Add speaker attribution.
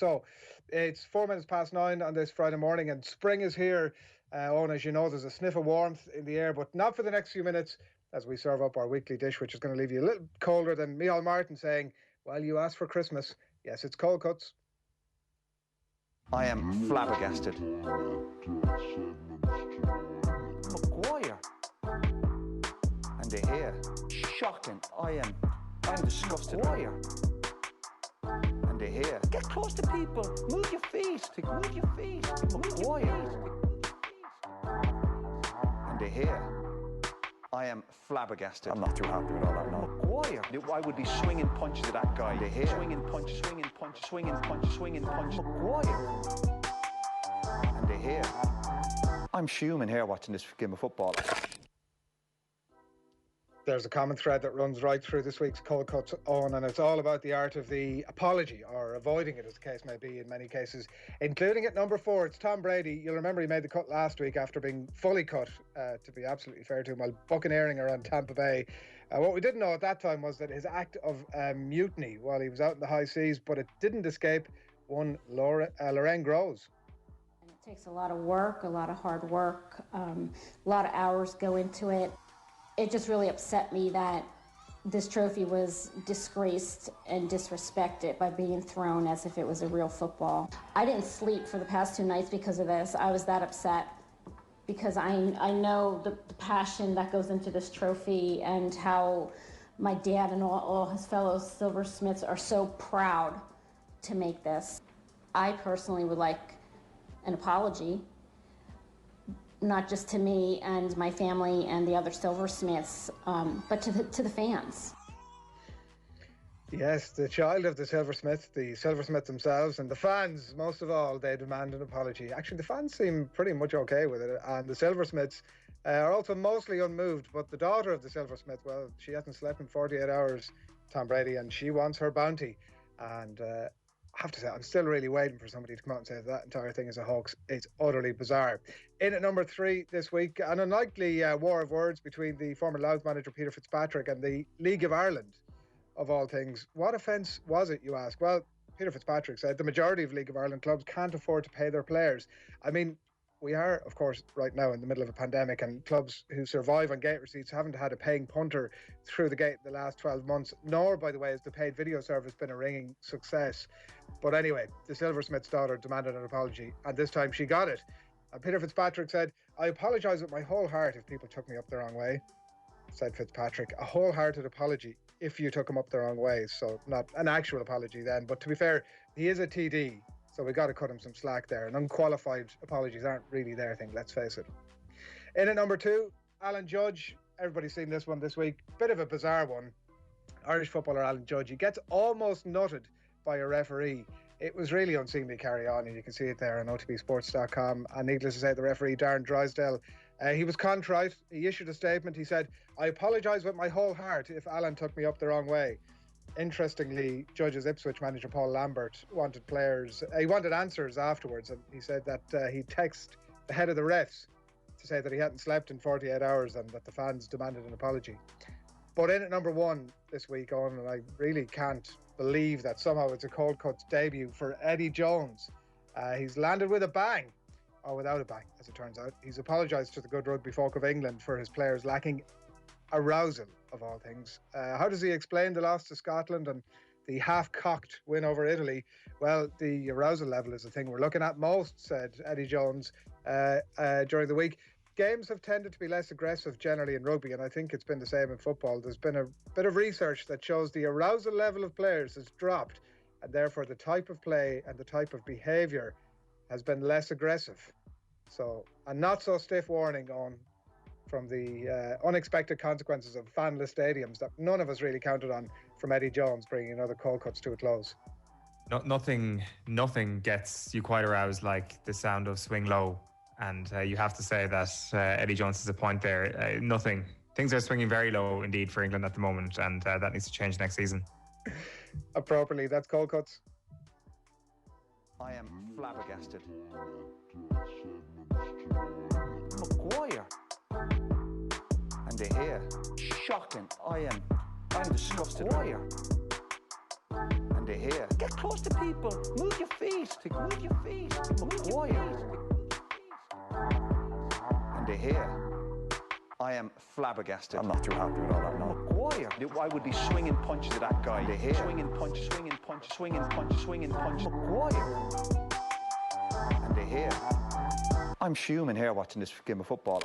Speaker 1: So it's 9 on this Friday morning, and spring is here. Owen, as you know, there's a sniff of warmth in the air, but not for the next few minutes as we serve up our weekly dish, which is going to leave you a little colder than Micheál Martin saying, well, you asked for Christmas. Yes, it's cold cuts.
Speaker 2: I am flabbergasted. Maguire. And De Gea. Shocking. I'm disgusted. Maguire. And De Gea. Get close to people. Move your feet. Move your feet. Maguire. And De Gea. I am flabbergasted. I'm not too happy with all that now. Maguire. I would be swinging punches at that guy. De Gea. Swinging punches, swinging punches, swinging punches, swinging punches. Maguire. And De Gea. I'm fuming here watching this game of football.
Speaker 1: There's a common thread that runs right through this week's Cold Cuts, Owen, and it's all about the art of the apology, or avoiding it, as the case may be in many cases, including at number 4. It's Tom Brady. You'll remember he made the cut last week after being fully cut, to be absolutely fair to him, while buccaneering around Tampa Bay. What we didn't know at that time was that his act of mutiny while he was out in the high seas, but it didn't escape one Lorraine Groves.
Speaker 3: It takes a lot of work, a lot of hard work, a lot of hours go into it. It just really upset me that this trophy was disgraced and disrespected by being thrown as if it was a real football. I didn't sleep for the past 2 nights because of this. I was that upset because I know the passion that goes into this trophy and how my dad and all his fellow silversmiths are so proud to make this. I personally would like an apology, not just to me and my family and the other silversmiths, but to the fans.
Speaker 1: Yes, the child of the silversmiths themselves, and the fans, most of all, they demand an apology. Actually, the fans seem pretty much okay with it, and the silversmiths are also mostly unmoved, but the daughter of the silversmith, well, she hasn't slept in 48 hours, Tom Brady, and she wants her bounty. And I have to say, I'm still really waiting for somebody to come out and say that entire thing is a hoax. It's utterly bizarre. In at number 3 this week, an unlikely war of words between the former Louth manager Peter Fitzpatrick and the League of Ireland, of all things. What offence was it, you ask? Well, Peter Fitzpatrick said the majority of League of Ireland clubs can't afford to pay their players. I mean, we are, of course, right now in the middle of a pandemic, and clubs who survive on gate receipts haven't had a paying punter through the gate the last 12 months, nor, by the way, has the paid video service been a ringing success. But anyway, the silversmith's daughter demanded an apology, and this time she got it. And Peter Fitzpatrick said, I apologise with my whole heart if people took me up the wrong way, said Fitzpatrick. A wholehearted apology if you took him up the wrong way. So not an actual apology then, but to be fair, he is a TD, so we got to cut him some slack there. And unqualified apologies aren't really their thing, let's face it. In at number 2, Alan Judge. Everybody's seen this one this week. Bit of a bizarre one. Irish footballer Alan Judge. He gets almost nutted by a referee. It was really unseemly carry on, and you can see it there on otbsports.com. And needless to say, the referee, Darren Drysdale, he was contrite. He issued a statement. He said, I apologise with my whole heart if Alan took me up the wrong way. Interestingly, Judge's Ipswich manager Paul Lambert wanted answers afterwards, and he said that he texted the head of the refs to say that he hadn't slept in 48 hours and that the fans demanded an apology. But in at number 1 this week, Owen, and I really can't believe that somehow it's a Cold Cuts debut for Eddie Jones. He's landed with a bang, or without a bang, as it turns out. He's apologised to the good rugby folk of England for his players lacking arousal, of all things. How does he explain the loss to Scotland and the half-cocked win over Italy? Well, the arousal level is the thing we're looking at most, said Eddie Jones during the week. Games have tended to be less aggressive generally in rugby, and I think it's been the same in football. There's been a bit of research that shows the arousal level of players has dropped, and therefore the type of play and the type of behaviour has been less aggressive. So, a not so stiff warning on from the unexpected consequences of fanless stadiums that none of us really counted on from Eddie Jones, bringing another Cold Cuts to a close.
Speaker 4: Nothing gets you quite aroused like the sound of Swing Low. And you have to say that Eddie Jones has a point there. Things are swinging very low indeed for England at the moment, and that needs to change next season.
Speaker 1: Appropriately, that's Cold Cuts.
Speaker 2: I am flabbergasted. Maguire. And De Gea. Shocking. I'm disgusted. Maguire. And De Gea. hear, get close to people, move your feet, move your feet, Maguire. And they hear, I am flabbergasted. I'm not too happy with all that, no. Maguire. I would be swinging punches at that guy. They hear, swinging punches, swinging punches, swinging punches, swinging punches. Maguire. And they hear, I'm fuming here watching this game of football.